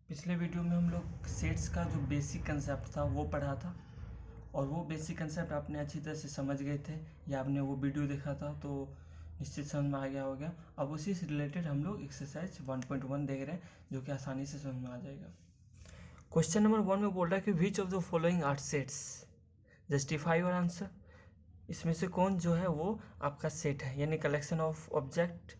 पिछले वीडियो में हम लोग सेट्स का जो बेसिक कंसेप्ट था वो पढ़ा था और वो बेसिक कंसेप्ट आपने अच्छी तरह से समझ गए थे या आपने वो वीडियो देखा था तो निश्चित समझ में आ गया होगा। अब उसी से रिलेटेड हम लोग एक्सरसाइज 1.1 देख रहे हैं जो कि आसानी से समझ में आ जाएगा। क्वेश्चन नंबर 1 में बोल रहा है कि which of the following are sets, justify your answer. इसमें से कौन जो है वो आपका सेट है, यानी कलेक्शन ऑफ ऑब्जेक्ट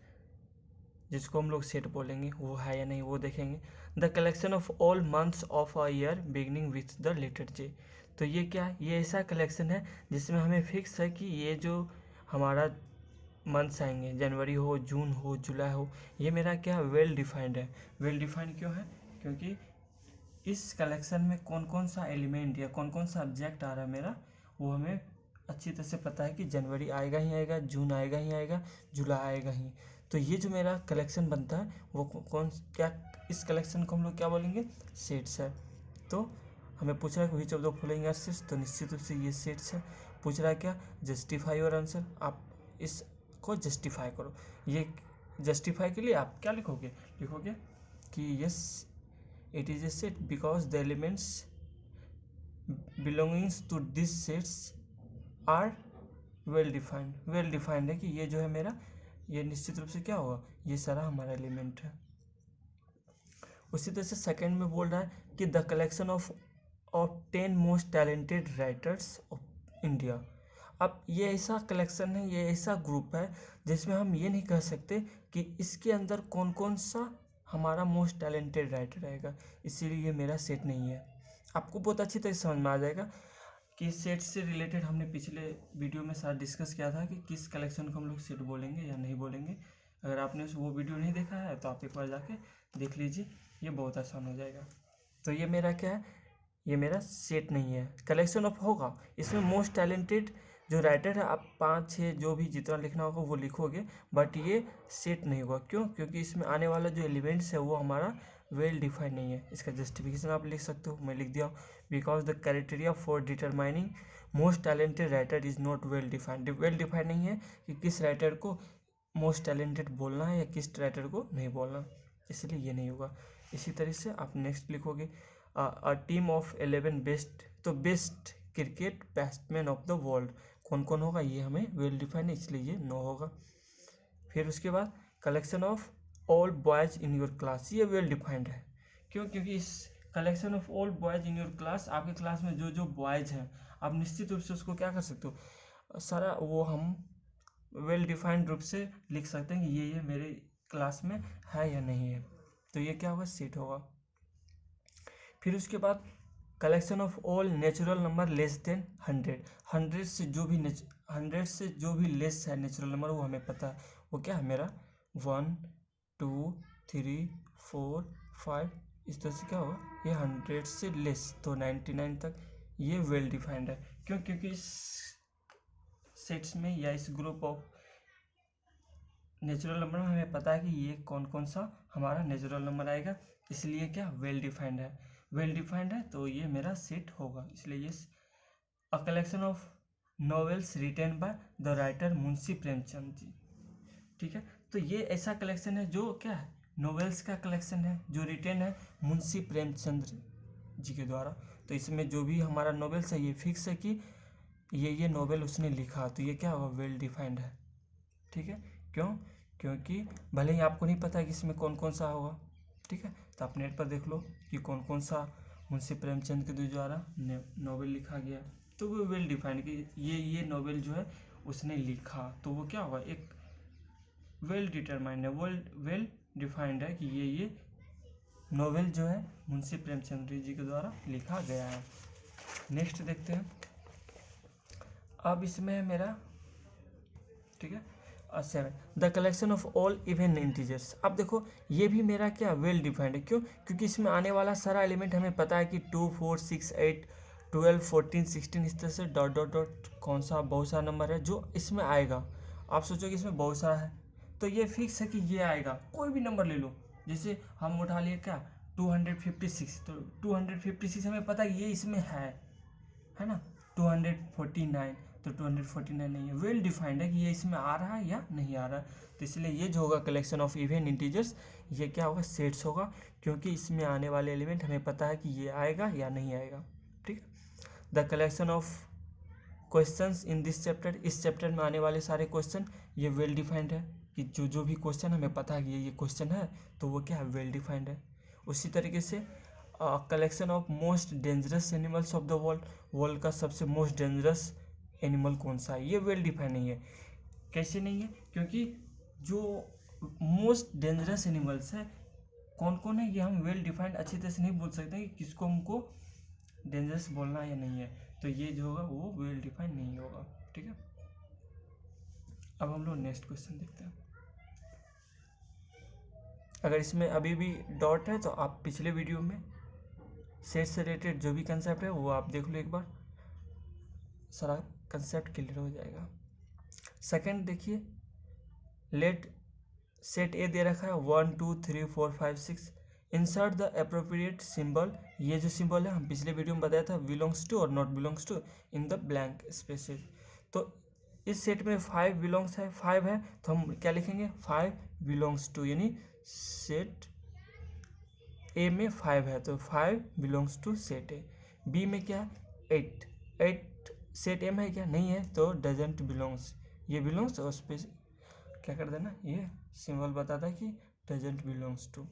जिसको हम लोग सेट बोलेंगे वो है या नहीं वो देखेंगे। The collection of all months of a year beginning with the letter J. तो ये क्या है, ये ऐसा कलेक्शन है जिसमें हमें फिक्स है कि ये जो हमारा मंथ्स आएंगे, जनवरी हो, जून हो, जुलाई हो, ये मेरा क्या वेल डिफाइंड है। वेल डिफाइंड क्यों है? क्योंकि इस कलेक्शन में कौन कौन सा एलिमेंट या कौन कौन सा ऑब्जेक्ट आ रहा है मेरा, वो हमें अच्छी तरह से पता है कि जनवरी आएगा ही आएगा, जून आएगा ही आएगा, जुलाई आएगा ही। तो ये जो मेरा कलेक्शन बनता है वो कौन क्या, इस कलेक्शन को हम लोग क्या बोलेंगे, सेट्स है। तो हमें पूछ रहा है which of the following are sets, तो निश्चित रूप से ये सेट्स है। पूछ रहा है क्या, जस्टिफाई योर आंसर, आप इसको जस्टिफाई करो। ये जस्टिफाई के लिए आप क्या लिखोगे, लिखोगे कि yes it is a set because the elements belonging to this sets are well defined है कि ये जो है मेरा, ये निश्चित रूप से क्या होगा, ये सारा हमारा एलिमेंट है। उसी तरह से सेकंड में बोल रहा है कि the collection of 10 most talented writers of India. अब ये ऐसा कलेक्शन है, ये ऐसा ग्रुप है जिसमें हम ये नहीं कह सकते कि इसके अंदर कौन कौन सा हमारा मोस्ट टैलेंटेड राइटर रहेगा, इसीलिए ये मेरा सेट नहीं है। आपको बहुत अच्छी तरह समझ में आ जाएगा कि सेट से रिलेटेड हमने पिछले वीडियो में साथ डिस्कस किया था कि किस कलेक्शन को हम लोग सेट बोलेंगे या नहीं बोलेंगे। अगर आपने वो वीडियो नहीं देखा है तो आप एक बार जाके देख लीजिए, ये बहुत आसान हो जाएगा। तो ये मेरा क्या है, ये मेरा सेट नहीं है। कलेक्शन ऑफ होगा, इसमें मोस्ट टैलेंटेड जो राइटर है आप 5-6 जो भी जितना लिखना होगा वो लिखोगे, बट ये सेट नहीं होगा। क्यों? क्योंकि इसमें आने वाला जो एलिमेंट्स है वो हमारा वेल डिफाइंड नहीं है। इसका जस्टिफिकेशन आप लिख सकते हो, मैं लिख दिया, because the criteria for determining most talented writer is not well defined. Well defined नहीं है कि किस राइटर को मोस्ट टैलेंटेड बोलना है या किस राइटर को नहीं बोलना, इसलिए ये नहीं होगा। इसी तरह से आप नेक्स्ट लिखोगे अ टीम ऑफ 11 बेस्ट, तो best cricket batsman of the world कौन कौन होगा, ये हमें वेल डिफाइंड है, इसलिए ये नो होगा। फिर उसके बाद collection of all boys in your class, ये वेल डिफाइंड है। क्यों? क्योंकि इस collection of all boys in your class, आपके क्लास में जो जो बॉयज हैं आप निश्चित रूप से उसको क्या कर सकते हो, सारा वो हम वेल डिफाइंड रूप से लिख सकते हैं कि ये मेरे क्लास में है या नहीं है, तो ये क्या होगा, सेट होगा। फिर उसके बाद collection of all natural number less than 100, 100 से जो भी लेस है नेचुरल नंबर वो हमें पता है, वो क्या है मेरा 1 2 3 4 5, इस तरह से क्या होगा, ये 100 से लेस तो 99 तक, ये वेल डिफाइंड है। क्यों? क्योंकि इस सेट्स में या इस ग्रुप ऑफ नेचुरल नंबर में हमें पता है कि ये कौन कौन सा हमारा नेचुरल नंबर आएगा, इसलिए क्या वेल डिफाइंड है। वेल डिफाइंड है तो ये मेरा सेट होगा, इसलिए ये a collection of novels written by the writer Munshi Premchand ji. ठीक है, तो ये ऐसा कलेक्शन है जो क्या है, नॉवेल्स का कलेक्शन है जो रिटन है मुंशी प्रेमचंद जी के द्वारा। तो इसमें जो भी हमारा नॉवेल्स है ये फिक्स है कि ये नॉवेल उसने लिखा, तो ये क्या होगा, वेल डिफाइंड है। ठीक है, क्यों? क्योंकि भले ही आपको नहीं पता कि इसमें कौन कौन सा होगा, ठीक है, तो आप नेट पर देख लो कि कौन कौन सा मुंशी प्रेमचंद के द्वारा नॉवेल लिखा गया, तो वो वेल डिफाइंड कि ये नॉवेल जो है उसने लिखा, तो वो क्या होगा, एक वेल डिटरमाइंड है, वेल डिफाइंड है कि ये नॉवेल जो है मुंशी प्रेमचंद जी के द्वारा लिखा गया है। नेक्स्ट देखते हैं, अब इसमें है मेरा, ठीक है, 7 the collection of all even integers. अब देखो ये भी मेरा क्या वेल डिफाइंड है। क्यों? क्योंकि इसमें आने वाला सारा एलिमेंट हमें पता है कि 2 4 6 8 12 14 16 इस तरह से डॉट डॉट डॉट कौन सा बहुत सारा नंबर है जो इसमें आएगा। आप सोचो कि इसमें बहुत सारा है तो ये फिक्स है कि ये आएगा, कोई भी नंबर ले लो। जैसे हम उठा लिए क्या 256, तो 256 हमें पता है ये इसमें है ना, 249, तो 249 नहीं है। वेल डिफाइंड है कि ये इसमें आ रहा है या नहीं आ रहा है, तो इसलिए ये जो होगा कलेक्शन ऑफ इवन इंटीजर्स, ये क्या होगा, सेट्स होगा, क्योंकि इसमें आने वाले एलिमेंट हमें पता है कि ये आएगा या नहीं आएगा। ठीक है। The collection of questions in this chapter, इस चैप्टर में आने वाले सारे क्वेश्चन ये वेल डिफाइंड है कि जो भी क्वेश्चन हमें पता है कि ये क्वेश्चन है, तो वो क्या है, वेल डिफाइंड है। उसी तरीके से collection of most dangerous animals of the world, world का सबसे मोस्ट डेंजरस एनिमल कौन सा है, ये वेल डिफाइंड नहीं है। कैसे नहीं है, क्योंकि जो मोस्ट डेंजरस एनिमल्स है कौन कौन है, ये हम वेल डिफाइंड अच्छी तरह से नहीं बोल सकते कि किसको हमको डेंजरस बोलना है या नहीं है, तो ये जो होगा वो वेल डिफाइंड नहीं होगा। ठीक है। अब हम लोग नेक्स्ट क्वेश्चन देखते हैं। अगर इसमें अभी भी डॉट है तो आप पिछले वीडियो में सेट से रिलेटेड जो भी कंसेप्ट है वो आप देख लो एक बार, सारा कंसेप्ट क्लियर हो जाएगा। सेकंड देखिए, लेट सेट ए दे रखा है 1 2 3 4 5 6, इंसर्ट द अप्रोप्रिएट सिंबल, ये जो सिंबल है हम पिछले वीडियो में बताया था बिलोंग्स टू और not belongs to in the blank spaces. तो इस सेट में 5 बिलोंग्स है, 5 है, तो हम क्या लिखेंगे, 5 बिलोंग्स टू, यानी सेट ए में 5 है तो 5 belongs to set A. B में क्या है, 8, 8 सेट एम है क्या, नहीं है, तो डजेंट बिलोंग्स, ये बिलोंग्स और उस पर क्या कर देना, ये सिंबल बताता है कि डजेंट बिलोंग्स टू।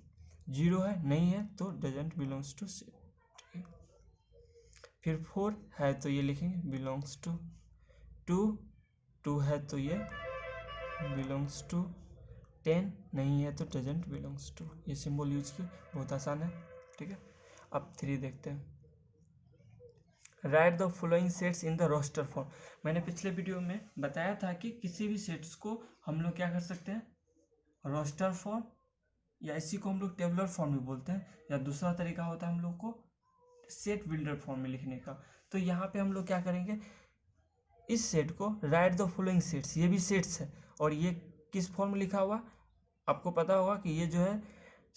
0 है, नहीं है, तो डजेंट बिलोंग्स टू सेट। फिर 4 है तो ये लिखेंगे बिलोंग्स टू। 2 है तो ये बिलोंग्स टू। 10 नहीं है तो डजेंट बिलोंग्स टू। ये सिंबल यूज किए, बहुत आसान है। ठीक है। अब 3 देखते हैं। Write the following sets in the roster form. मैंने पिछले वीडियो में बताया था कि किसी भी सेट्स को हम लोग क्या कर सकते हैं, रोस्टर फॉर्म, या इसी को हम लोग टेबुलर फॉर्म में बोलते हैं, या दूसरा तरीका होता है हम लोग को सेट बिल्डर फॉर्म में लिखने का। तो यहाँ पे हम लोग क्या करेंगे, इस सेट को राइट द फॉलोइंग सेट्स, ये भी सेट्स है और ये किस फॉर्म में लिखा हुआ, आपको पता होगा कि ये जो है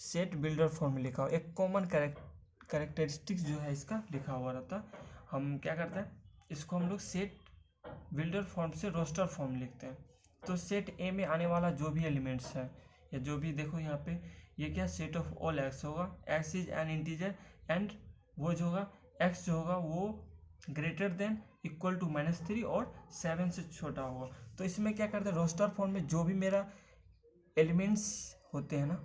सेट बिल्डर फॉर्म में लिखा हुआ, एक कॉमन कैरेक्टरिस्टिक्स जो है इसका लिखा हुआ रहता है। हम क्या करते हैं, इसको हम लोग सेट बिल्डर फॉर्म से रोस्टर फॉर्म लिखते हैं। तो सेट ए में आने वाला जो भी एलिमेंट्स है, या जो भी देखो यहाँ पे, ये क्या सेट ऑफ ऑल एक्स होगा, x is an integer and वो जो होगा एक्स जो होगा वो ग्रेटर देन इक्वल टू -3 और 7 से छोटा होगा। तो इसमें क्या करते हैं, रोस्टर फॉर्म में जो भी मेरा एलिमेंट्स होते हैं ना,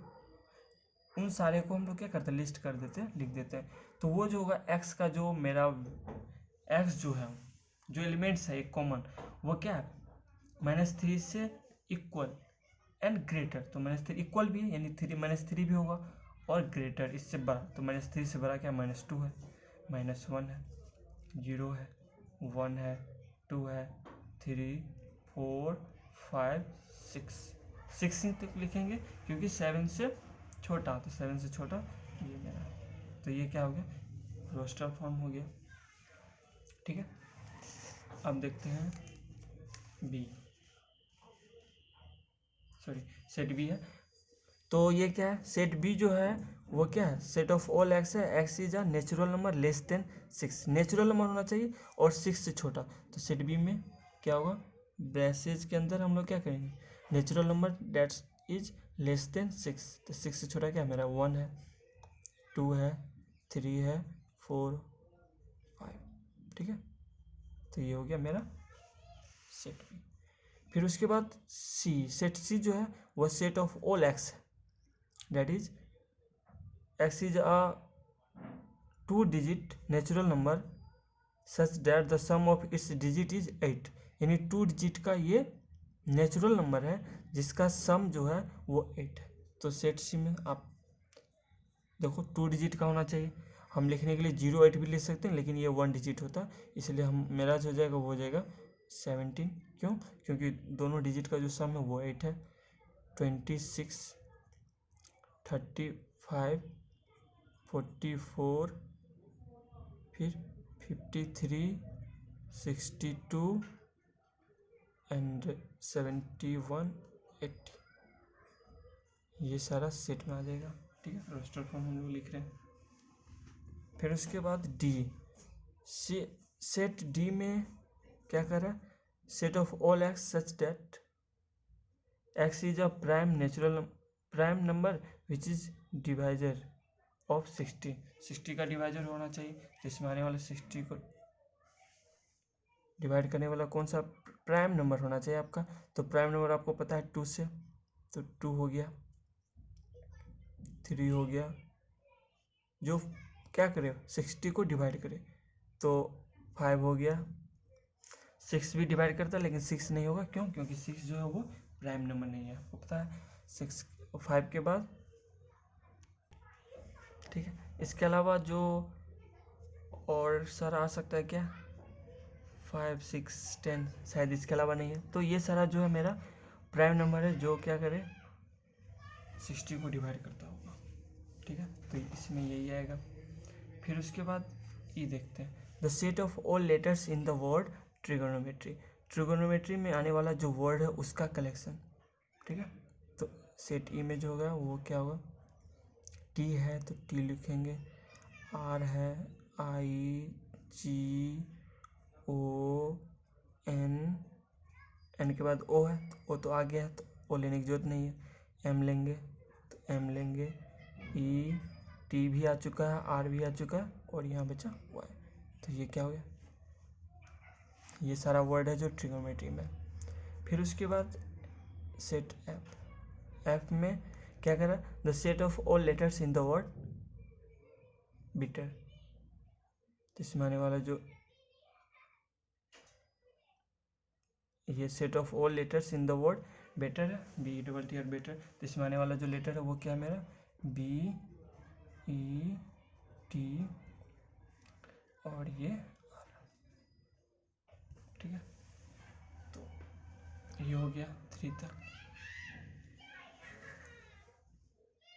उन सारे को हम लोग क्या करते हैं, लिस्ट कर देते हैं, लिख देते हैं। तो वो जो होगा एक्स का जो मेरा एक्स जो है, जो एलिमेंट्स है एक कॉमन, वो क्या है, -3 से इक्वल एंड ग्रेटर। तो -3 इक्वल भी है, यानी -3 भी होगा, और ग्रेटर इससे बड़ा, तो -3 से बड़ा क्या, -2 है, -1 है, 0 है, 1 है, 2 है, 3 4 5 6 ही तक लिखेंगे क्योंकि 7 से छोटा, तो 7 से छोटा ये मेरा, तो ये क्या हो गया, रोस्टर फॉर्म हो गया। ठीक है। अब देखते हैं बी, सॉरी सेट बी है। तो ये क्या है, सेट बी जो है वो क्या है, सेट ऑफ ऑल एक्स है, x is a natural number less than 6, natural number होना चाहिए और 6 से छोटा। तो सेट बी में क्या होगा, ब्रेसेज के अंदर हम लोग क्या करेंगे, natural number that is less than 6, तो 6 से छोटा क्या मेरा 1 है, 2 है, 3 है, 4 5। ठीक है। तो ये हो गया मेरा सेट बी। फिर उसके बाद सी, सेट सी जो है वह सेट ऑफ ऑल एक्स है, that is x is a 2 digit natural number such that the sum of its digit is 8, यानी 2 डिजिट का ये नेचुरल नंबर है जिसका सम जो है वो 8 है। तो सेट सी में आप देखो 2 डिजिट का होना चाहिए, हम लिखने के लिए 0 8 भी लिख सकते हैं, लेकिन ये 1 डिजिट होता है, इसलिए हम मेरा जो हो जाएगा वो हो जाएगा 17। क्यों, क्योंकि दोनों डिजिट का जो सम है वो 8 है। 26 35 44 फिर 53 62 एंड 71 80, ये सारा सेट में आ जाएगा। ठीक है, रोस्टर फॉर्म हम लोग लिख रहे हैं। फिर उसके बाद डी, सेट डी में क्या कर रहा है, set of all x such that x is a prime number which is divisor of 60 का डिवाइजर होना चाहिए, जिसमें आने वाले 60 को डिवाइड करने वाला कौन सा प्राइम नंबर होना चाहिए आपका। तो प्राइम नंबर आपको पता है 2 से, तो 2 हो गया, 3 हो गया, जो क्या करे 60 को डिवाइड करे, तो 5 हो गया। 6 भी डिवाइड करता है लेकिन 6 नहीं होगा, क्यों? क्योंकि 6 जो है वो प्राइम नंबर नहीं है, आपको पता है। 6 5 के बाद, ठीक है। इसके अलावा जो और सारा आ सकता है क्या, 5 6 10, शायद इसके अलावा नहीं है। तो ये सारा जो है मेरा प्राइम नंबर है जो क्या करे 60 को डिवाइड करता होगा, ठीक है। तो इसमें यही आएगा। फिर उसके बाद ये देखते हैं, the set of all letters in the word trigonometry. Trigonometry में आने वाला जो वर्ड है उसका कलेक्शन, ठीक है। तो सेट ई में जो होगा वो क्या होगा, टी है तो टी लिखेंगे, आर है आई जी ओ एन के बाद ओ है, तो ओ तो आ गया है तो ओ लेने की जरूरत नहीं है। एम लेंगे तो एम लेंगे, ई टी भी आ चुका है, आर भी आ चुका है, और यहाँ बचा वाई। तो ये क्या हो गया, ये सारा वर्ड है जो ट्रिगोनोमेट्री में। फिर उसके बाद सेट एफ में क्या करा, the set of all letters in the word bitter. इसमें आने वाला जो ये set of all letters in the word better है, बी डबल टी और बेटर। तो इसमें आने वाला जो लेटर है वो क्या है मेरा, बी ई टी और ये आर, ठीक है। तो ये हो गया 3 तक।